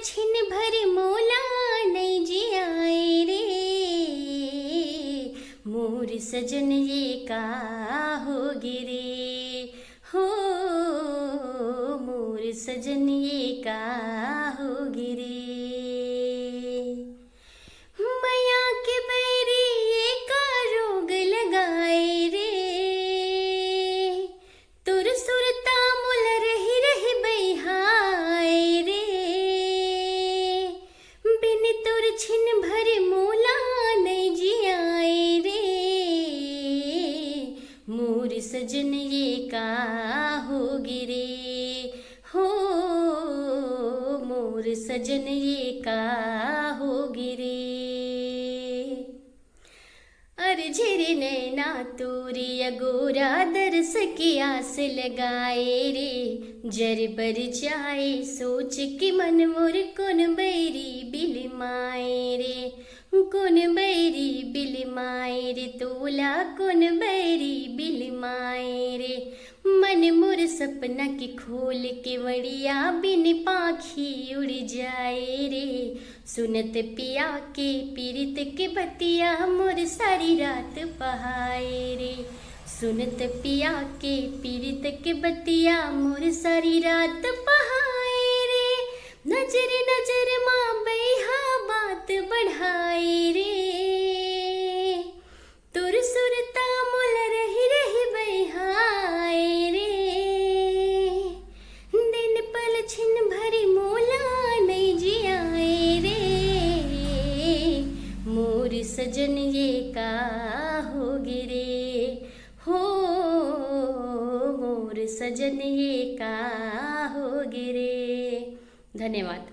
छिन भर मोला नहीं जियाए रे। मोर सजन ये का हो गिरे हो, मोर सजन ये का हो गिरे। मैया के बैरी ये का रोग लगाए रे। तुर सुरता मुल रही रही बैहाए रे। बिन तुर छिन भर मोला नहीं जियाए रे। मोर सजन ये का हो गिरे हो, मोर सजन ये का हो गिरे। अरे झिरे नैना तूरी गोरा दरस की आस लगाए रे। जर बर जाए सोच के मन मोर कौन बैरी बिलमाए रे। कौन बैरी बिलमाए रे, तोला कौन बैरी बिलमाए रे। मन मोर सपना की खोल के वड़िया बिन पाखी उड़ जाए रे। सुनत पिया के पीरित के बतिया मोर सारी रात बहाए रे। सुनत पिया के पीरित के बतिया मोर सारी रात बहाए रे। नजर नजर माँ बैहा बात बढ़ाए रे। तुर सुरता मोल रही रही बैहाए रे। दिन पल छिन भरी मोला नहीं जियाए रे। मोर सजन ये का हो गिरे हो, मोर सजन ये का हो गिरे। धन्यवाद।